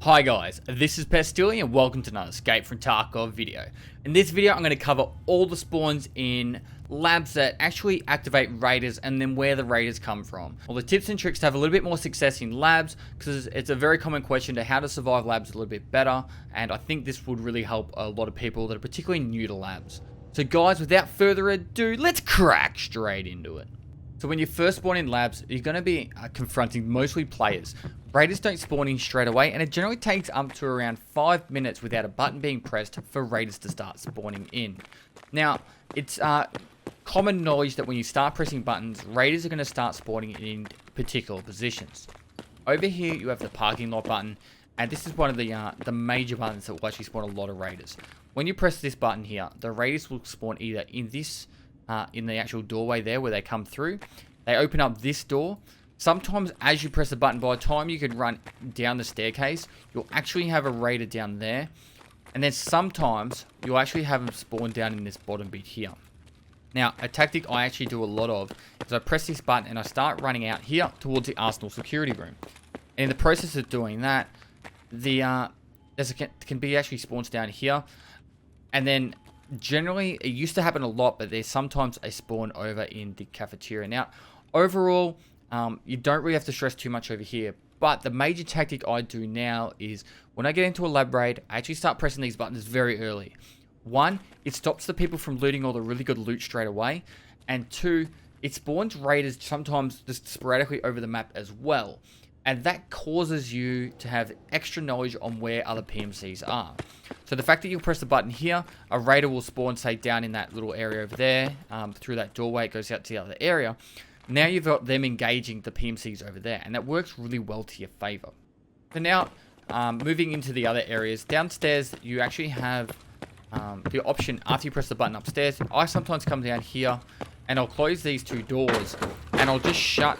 Hi guys, this is Pestily and welcome to another Escape from Tarkov video. In this video I'm going to cover all the spawns in labs that actually activate raiders and then where the raiders come from. All the tips and tricks to have a little bit more success in labs, because it's a very common question to how to survive labs a little bit better, and I think this would really help a lot of people that are particularly new to labs. So guys, without further ado, let's crack straight into it. So when you first spawn in labs, you're going to be confronting mostly players. Raiders don't spawn in straight away, and it generally takes up to around 5 minutes without a button being pressed for raiders to start spawning in. Now, it's common knowledge that when you start pressing buttons, raiders are going to start spawning in particular positions. Over here, you have the parking lot button, and this is one of the major buttons that will actually spawn a lot of raiders. When you press this button here, the raiders will spawn either in this in the actual doorway there where they come through. They open up this door. Sometimes as you press the button, by the time you can run down the staircase, you'll actually have a raider down there. And then sometimes you'll actually have them spawn down in this bottom bit here. Now, a tactic I actually do a lot of is I press this button and I start running out here towards the Arsenal security room. And in the process of doing that, there can be actually spawns down here. And then generally, it used to happen a lot, but there's sometimes a spawn over in the cafeteria. Now, overall, you don't really have to stress too much over here, but the major tactic I do now is when I get into a lab raid, I actually start pressing these buttons very early. One, it stops the people from looting all the really good loot straight away, and two, it spawns raiders sometimes just sporadically over the map as well, and that causes you to have extra knowledge on where other PMCs are. So the fact that you press the button here, a raider will spawn, say, down in that little area over there, through that doorway, it goes out to the other area. Now you've got them engaging the PMCs over there, and that works really well to your favor. So now, moving into the other areas, downstairs you actually have the option after you press the button upstairs. I sometimes come down here, and I'll close these two doors, and I'll just shut,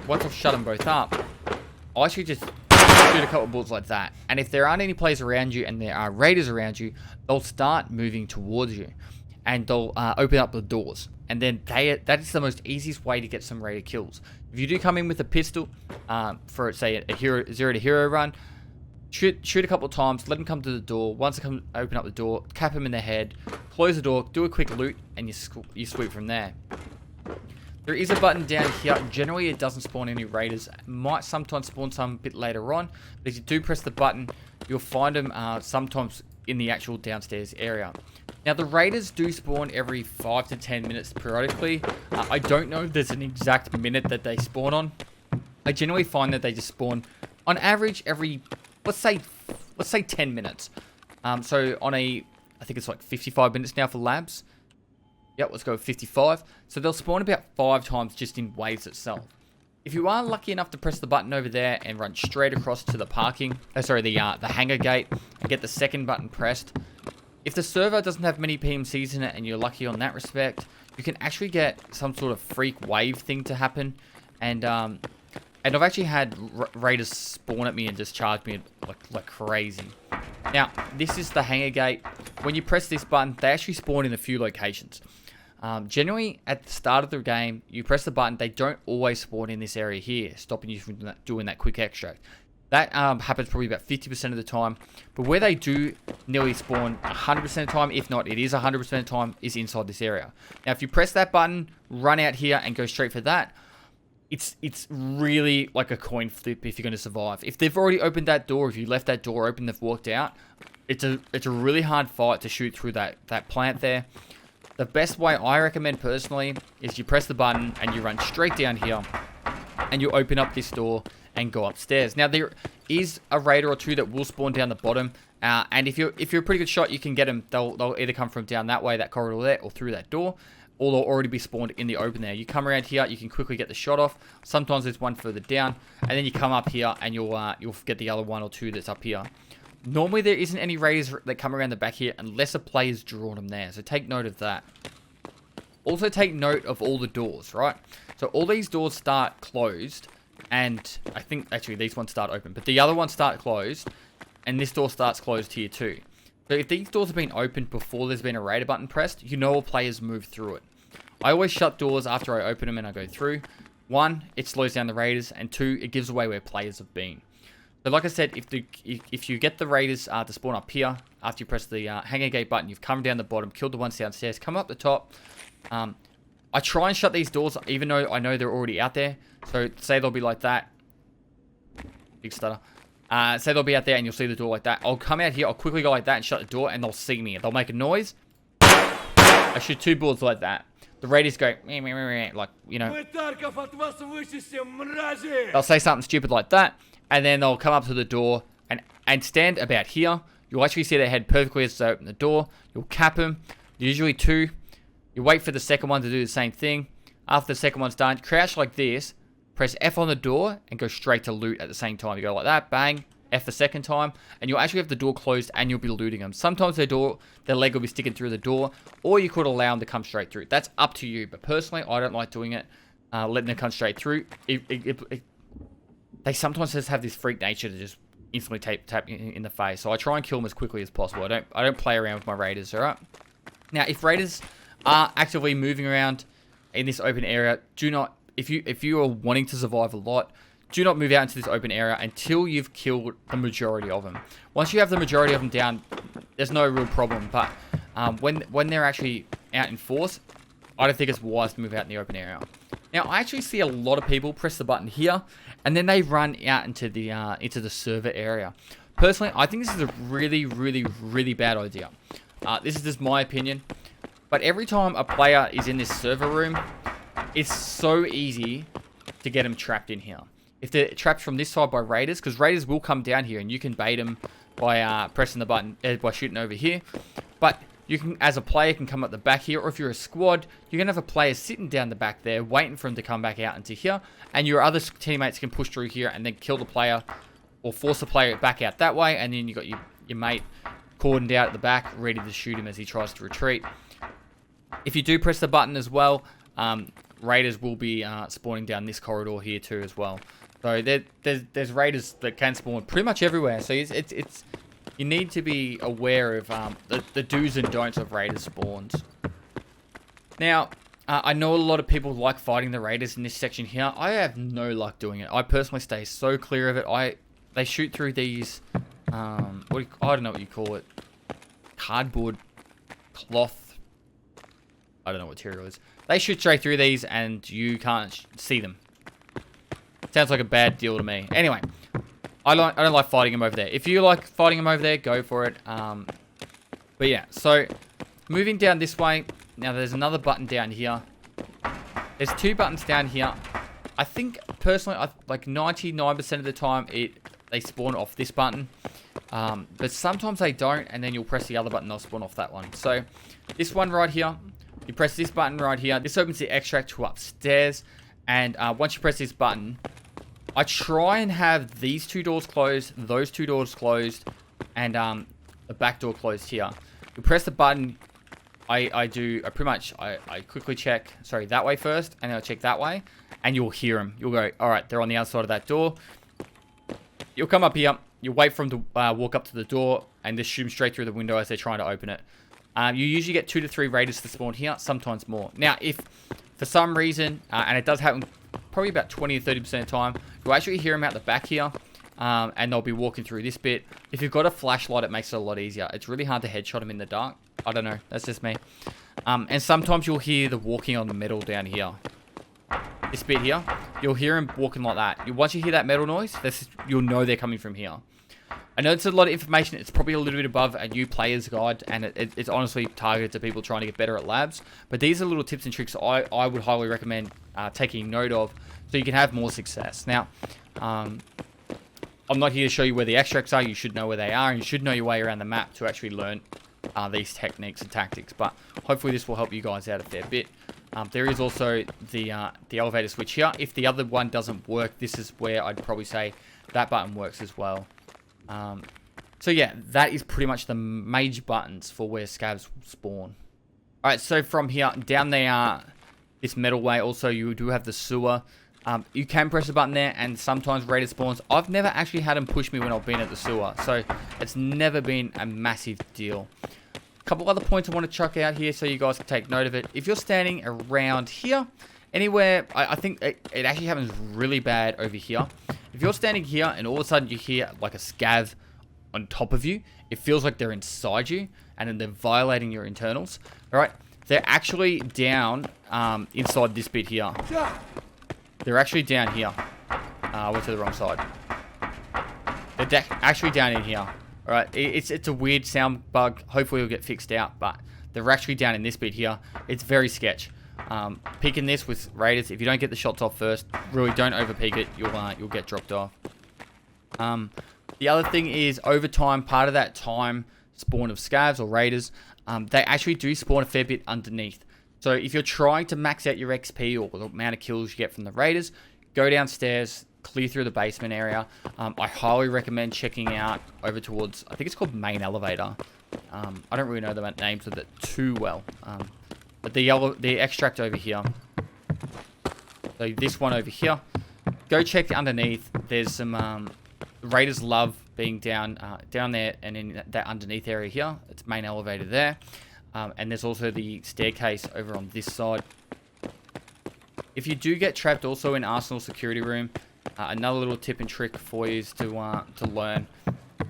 once I've shut them both up, I'll actually just shoot a couple of bullets like that. And if there aren't any players around you and there are raiders around you, they'll start moving towards you. And they'll open up the doors. And then that is the most easiest way to get some raider kills. If you do come in with a pistol, for say a zero to hero run, shoot a couple of times, let them come to the door. Once they open up the door, cap them in the head, close the door, do a quick loot, and you sweep from there. There is a button down here. Generally, it doesn't spawn any raiders. It might sometimes spawn some a bit later on. But if you do press the button, you'll find them sometimes in the actual downstairs area. Now, the raiders do spawn every 5 to 10 minutes periodically. I don't know if there's an exact minute that they spawn on. I generally find that they just spawn, on average, every, let's say 10 minutes. So on I think it's like 55 minutes now for labs. Yep, let's go with 55. So they'll spawn about 5 times just in waves itself. If you are lucky enough to press the button over there and run straight across to the the Hangar Gate and get the second button pressed, if the server doesn't have many PMCs in it and you're lucky on that respect, you can actually get some sort of freak wave thing to happen. And I've actually had raiders spawn at me and just charge me like crazy. Now, this is the Hangar Gate. When you press this button, they actually spawn in a few locations. Generally, at the start of the game, you press the button, they don't always spawn in this area here, stopping you from doing that quick extract. That happens probably about 50% of the time, but where they do nearly spawn 100% of the time, if not, it is 100% of the time, is inside this area. Now, if you press that button, run out here and go straight for that, it's really like a coin flip if you're going to survive. If they've already opened that door, if you left that door open, they've walked out, it's a really hard fight to shoot through that plant there. The best way I recommend personally is you press the button and you run straight down here and you open up this door and go upstairs. Now, there is a raider or two that will spawn down the bottom, and if you're a pretty good shot, you can get them. They'll either come from down that way, that corridor there, or through that door, or they'll already be spawned in the open there. You come around here, you can quickly get the shot off. Sometimes there's one further down, and then you come up here and you'll get the other one or two that's up here. Normally, there isn't any raiders that come around the back here unless a player's drawn them there. So take note of that. Also take note of all the doors, right? So all these doors start closed. And I think, actually, these ones start open. But the other ones start closed. And this door starts closed here too. So if these doors have been opened before there's been a raider button pressed, you know all players move through it. I always shut doors after I open them and I go through. One, it slows down the raiders. And two, it gives away where players have been. So like I said, if you get the raiders to spawn up here, after you press the Hangar Gate button, you've come down the bottom, killed the ones downstairs, come up the top. I try and shut these doors, even though I know they're already out there. So say they'll be like that. Big stutter. Say they'll be out there and you'll see the door like that. I'll come out here, I'll quickly go like that and shut the door, and they'll see me. They'll make a noise. I shoot 2 bullets like that. The raiders go, meh, meh, meh, meh, like, you know. They'll say something stupid like that, and then they'll come up to the door and stand about here. You'll actually see their head perfectly as they open the door. You'll cap them, usually 2. You wait for the second one to do the same thing. After the second one's done, crouch like this, press F on the door, and go straight to loot at the same time. You go like that, bang, F the second time, and you'll actually have the door closed and you'll be looting them. Sometimes their leg will be sticking through the door, or you could allow them to come straight through. That's up to you, but personally, I don't like doing it, letting them come straight through. They sometimes just have this freak nature to just instantly tap in the face, so I try and kill them as quickly as possible. I don't play around with my raiders, alright? Now, if raiders are actively moving around in this open area, do not, if you are wanting to survive a lot, do not move out into this open area until you've killed the majority of them. Once you have the majority of them down, there's no real problem, but when they're actually out in force, I don't think it's wise to move out in the open area. Now, I actually see a lot of people press the button here, and then they run out into the server area. Personally, I think this is a really, really, really bad idea. This is just my opinion. But every time a player is in this server room, it's so easy to get them trapped in here. If they're trapped from this side by raiders, because raiders will come down here and you can bait them by pressing the button, by shooting over here. But you can, as a player, can come up the back here, or if you're a squad, you're going to have a player sitting down the back there, waiting for him to come back out into here, and your other teammates can push through here and then kill the player, or force the player back out that way, and then you got your mate cordoned out at the back, ready to shoot him as he tries to retreat. If you do press the button as well, raiders will be spawning down this corridor here too as well. So there's raiders that can spawn pretty much everywhere. So it's you need to be aware of the do's and don'ts of raiders spawns. Now, I know a lot of people like fighting the raiders in this section here. I have no luck doing it. I personally stay so clear of it. They shoot through these I don't know what you call it, cardboard, cloth. I don't know what material it is. They shoot straight through these and you can't see them. Sounds like a bad deal to me. Anyway, I don't like fighting them over there. If you like fighting them over there, go for it. But yeah, so moving down this way. Now there's another button down here. There's 2 buttons down here. I think personally, like 99% of the time, they spawn off this button. But sometimes they don't, and then you'll press the other button, they'll spawn off that one. So this one right here. You press this button right here. This opens the extract to upstairs. And once you press this button, I try and have these 2 doors closed, those 2 doors closed, and the back door closed here. You press the button. I quickly check, sorry, that way first, and then I'll check that way, and you'll hear them. You'll go, all right, they're on the outside of that door. You'll come up here. You'll wait for them to walk up to the door, and just shoot them straight through the window as they're trying to open it. You usually get 2 to 3 raiders to spawn here, sometimes more. Now, if for some reason, and it does happen probably about 20 or 30% of the time, you'll actually hear them out the back here, and they'll be walking through this bit. If you've got a flashlight, it makes it a lot easier. It's really hard to headshot them in the dark. I don't know, that's just me. And sometimes you'll hear the walking on the metal down here. This bit here, you'll hear them walking like that. Once you hear that metal noise, you'll know they're coming from here. I know it's a lot of information. It's probably a little bit above a new player's guide, and it's honestly targeted to people trying to get better at labs. But these are little tips and tricks I would highly recommend taking note of, so you can have more success. Now, I'm not here to show you where the extracts are. You should know where they are, and you should know your way around the map to actually learn these techniques and tactics. But hopefully this will help you guys out a fair bit. There is also the elevator switch here. If the other one doesn't work, this is where I'd probably say that button works as well. So yeah, that is pretty much the major buttons for where scavs spawn. Alright, so from here, down there, this metal way, also you do have the sewer. You can press a button there, and sometimes raider spawns. I've never actually had them push me when I've been at the sewer, so it's never been a massive deal. A couple other points I want to chuck out here so you guys can take note of it. If you're standing around here, anywhere, I think it actually happens really bad over here. If you're standing here and all of a sudden you hear like a scav on top of you, it feels like they're inside you and then they're violating your internals. All right, they're actually down inside this bit here. They're actually down here. I went to the wrong side. They're actually down in here. All right, it's a weird sound bug. Hopefully it'll get fixed out, but they're actually down in this bit here. It's very sketch. Peeking this with raiders, if you don't get the shots off first, really don't over peek it. You'll get dropped off. The other thing is, over time, part of that time spawn of scavs or raiders, they actually do spawn a fair bit underneath. So if you're trying to max out your XP or the amount of kills you get from the raiders, go downstairs, clear through the basement area. I highly recommend checking out over towards, I think it's called main elevator. I don't really know the names of it too well. But the extract over here. So this one over here. Go check underneath. There's some raiders love being down there and in that underneath area here. It's main elevator there. And there's also the staircase over on this side. If you do get trapped also in Arsenal security room, another little tip and trick for you is to learn.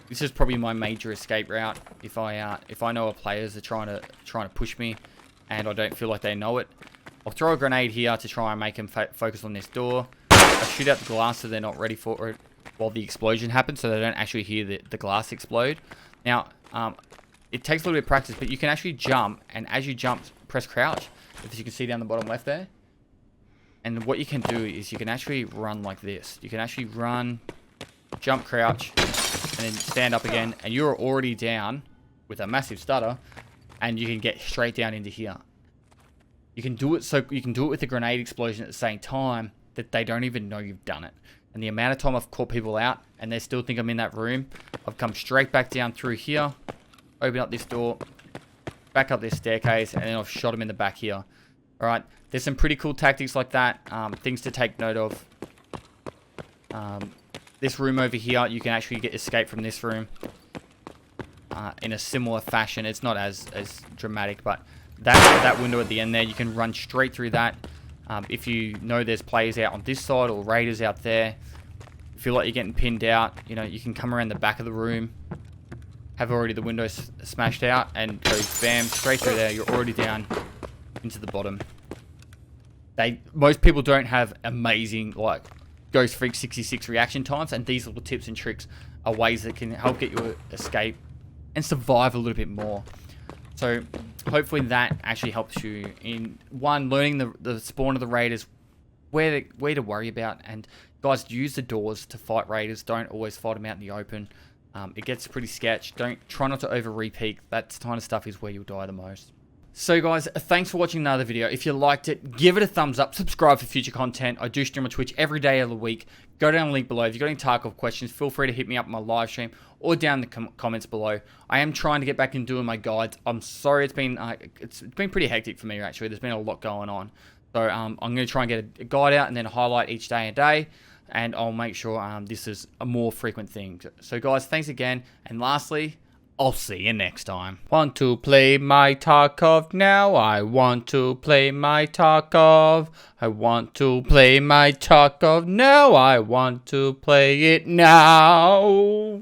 This is probably my major escape route. If I know a players are trying to push me, and I don't feel like they know it, I'll throw a grenade here to try and make them focus on this door. I shoot out the glass so they're not ready for it while the explosion happens, so they don't actually hear the glass explode. Now, it takes a little bit of practice, but you can actually jump, and as you jump, press crouch, as you can see down the bottom left there. And what you can do is you can actually run like this. You can actually run, jump, crouch, and then stand up again, and you're already down with a massive stutter, and you can get straight down into here. You can do it so you can do it with the grenade explosion at the same time that they don't even know you've done it. And the amount of time I've caught people out and they still think I'm in that room, I've come straight back down through here, open up this door, back up this staircase, and then I've shot them in the back here. All right, there's some pretty cool tactics like that, things to take note of. This room over here, you can actually get escape from this room in a similar fashion. It's not as dramatic, but that window at the end there, you can run straight through that. If you know there's players out on this side or raiders out there, feel like you're getting pinned out, you know, you can come around the back of the room, have already the windows smashed out, and go bam, straight through there. You're already down into the bottom. Most people don't have amazing, like, Ghost Freak 66 reaction times, and these little tips and tricks are ways that can help get you escape and survive a little bit more. So hopefully that actually helps you in, one, learning the spawn of the raiders, where to worry about, and guys, use the doors to fight raiders. Don't always fight them out in the open. It gets pretty sketch. Try not to over repeat. That kind of stuff is where you'll die the most. So guys, thanks for watching another video. If you liked it, give it a thumbs up, subscribe for future content. I do stream on Twitch every day of the week. Go down the link below. If you've got any Tarkov questions, feel free to hit me up in my live stream or down in the comments below. I am trying to get back and doing my guides. I'm sorry, it's been pretty hectic for me actually. There's been a lot going on. So I'm going to try and get a guide out and then highlight each day, and I'll make sure this is a more frequent thing. So guys, thanks again. And lastly, I'll see you next time. Want to play my Tarkov now? I want to play my Tarkov. I want to play my Tarkov now. I want to play it now.